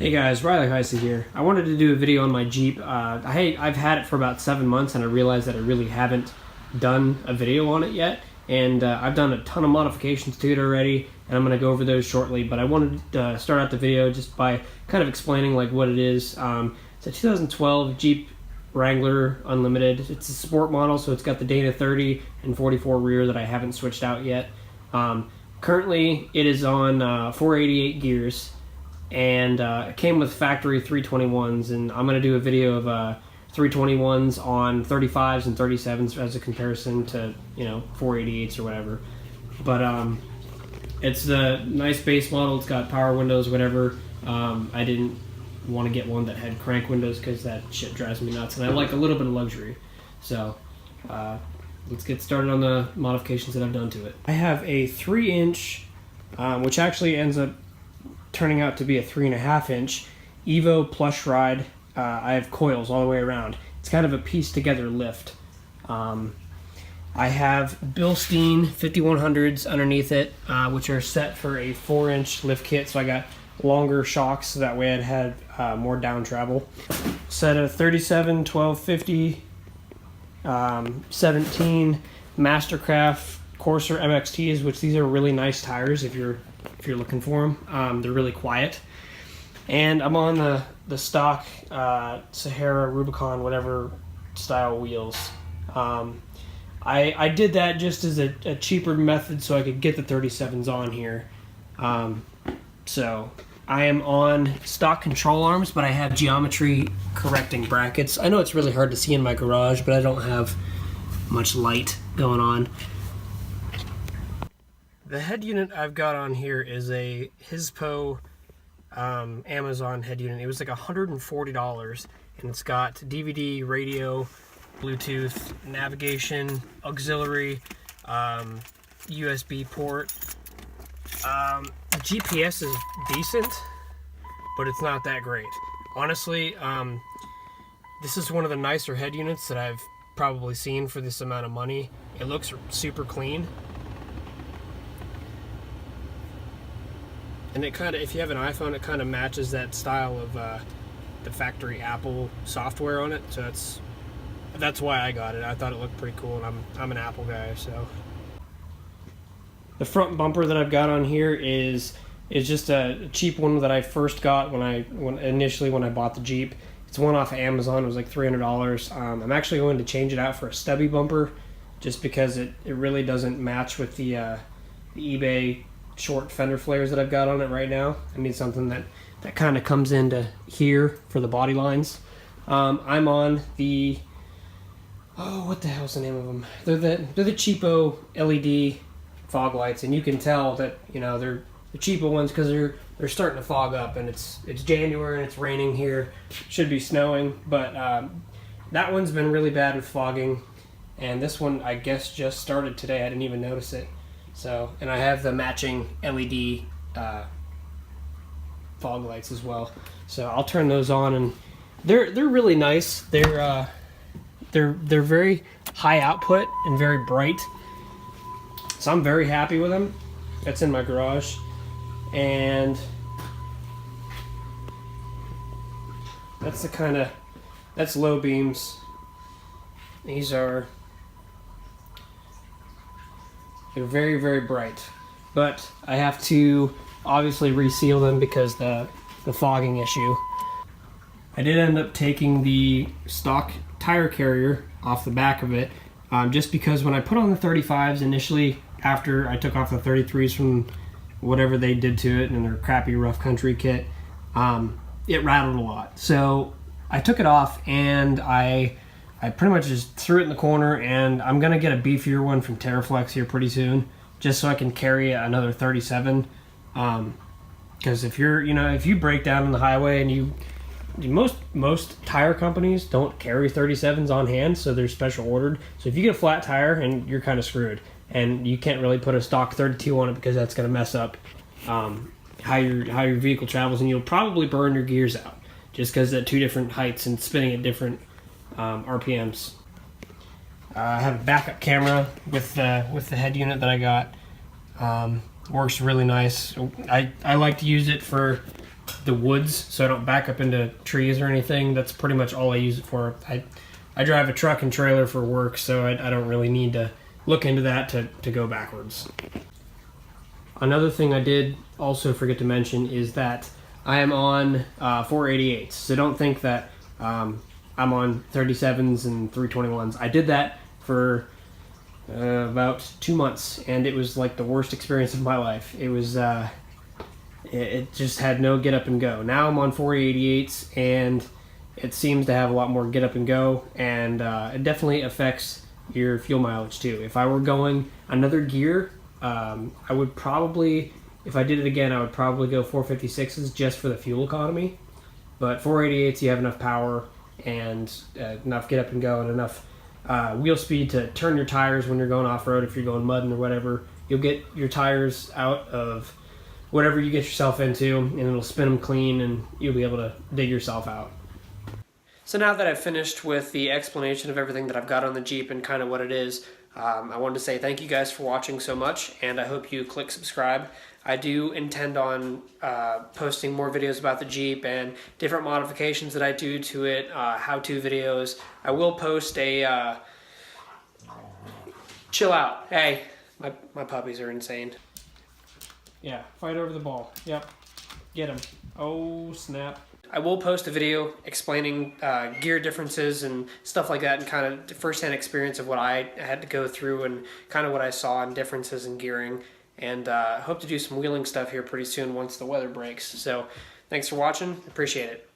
Hey guys, Riley Heisey here. I wanted to do a video on my Jeep. I've had it for about 7 months and I realized that I really haven't done a video on it yet. And I've done a ton of modifications to it already, and I'm going to go over those shortly. But I wanted to start out the video just by kind of explaining like what it is. It's a 2012 Jeep Wrangler Unlimited. It's a sport model, so it's got the Dana 30 and 44 rear that I haven't switched out yet. Currently, it is on 488 gears. And it came with factory 321s, and I'm going to do a video of 321s on 35s and 37s as a comparison to, 488s or whatever. But it's the nice base model. It's got power windows, whatever. I didn't want to get one that had crank windows because that shit drives me nuts, and I like a little bit of luxury. So let's get started on the modifications that I've done to it. I have a 3-inch, which actually ends up turning out to be a 3.5-inch Evo plush ride. I have coils all the way around. It's kind of a piece together lift. I have Bilstein 5100s underneath it, which are set for a 4-inch lift kit, so I got longer shocks so that way I'd had more down travel. Set of 37 1250 17 Mastercraft Corsair MXTs, which these are really nice tires if you're looking for them. They're really quiet. And I'm on the stock Sahara, Rubicon, whatever style wheels. I did that just as a cheaper method so I could get the 37s on here. So I am on stock control arms, but I have geometry correcting brackets. I know it's really hard to see in my garage, but I don't have much light going on. The head unit I've got on here is a Hispo Amazon head unit. It was like $140, and it's got DVD, radio, Bluetooth, navigation, auxiliary, USB port. GPS is decent, but it's not that great. Honestly, this is one of the nicer head units that I've probably seen for this amount of money. It looks super clean. And it kind of, if you have an iPhone, it kind of matches that style of the factory Apple software on it. So that's why I got it. I thought it looked pretty cool, and I'm an Apple guy, so. The front bumper that I've got on here is just a cheap one that I first got when I bought the Jeep. It's one off of Amazon. It was like $300. I'm actually going to change it out for a stubby bumper, just because it really doesn't match with the eBay short fender flares that I've got on it right now. I need something that kind of comes into here for the body lines. I'm on the, what the hell's the name of them? They're the cheapo LED fog lights, and you can tell that they're the cheapo ones because they're starting to fog up, and it's January and it's raining here. Should be snowing, but that one's been really bad with fogging, and this one I guess just started today. I didn't even notice it. So, and I have the matching LED fog lights as well. So I'll turn those on, and they're really nice. They're very high output and very bright. So I'm very happy with them. That's in my garage, and that's low beams. They're very, very bright, but I have to obviously reseal them because the fogging issue. I did end up taking the stock tire carrier off the back of it, just because when I put on the 35s initially, after I took off the 33s from whatever they did to it in their crappy rough country kit, it rattled a lot. So I took it off, and I pretty much just threw it in the corner, and I'm going to get a beefier one from Terraflex here pretty soon, just so I can carry another 37. Because if you break down on the highway, and most tire companies don't carry 37s on hand, so they're special ordered. So if you get a flat tire, and you're kind of screwed, and you can't really put a stock 32 on it because that's going to mess up how your vehicle travels, and you'll probably burn your gears out just because at two different heights and spinning at different RPMs. I have a backup camera with the head unit that I got. Works really nice. I like to use it for the woods so I don't back up into trees or anything. That's pretty much all I use it for. I drive a truck and trailer for work, so I don't really need to look into that to go backwards. Another thing I did also forget to mention is that I am on 488s, so don't think that I'm on 37's and 321s. I did that for about 2 months, and it was like the worst experience of my life. It was it just had no get up and go. Now I'm on 488s, and it seems to have a lot more get up and go, and it definitely affects your fuel mileage too. If I were going another gear, I would probably, if I did it again, I would probably go 456s just for the fuel economy. But 488s, you have enough power and enough get up and go and enough wheel speed to turn your tires when you're going off-road. If you're going mudding or whatever, you'll get your tires out of whatever you get yourself into, and it'll spin them clean, and you'll be able to dig yourself out. So now that I've finished with the explanation of everything that I've got on the Jeep and kind of what it is, I wanted to say thank you guys for watching so much, and I hope you click subscribe. I do intend on posting more videos about the Jeep and different modifications that I do to it, how-to videos. I will post a chill out. Hey, my puppies are insane. Yeah, fight over the ball. Yep, get him. Oh, snap. I will post a video explaining gear differences and stuff like that, and kind of first-hand experience of what I had to go through and kind of what I saw and differences in gearing. And I hope to do some wheeling stuff here pretty soon once the weather breaks. So thanks for watching. Appreciate it.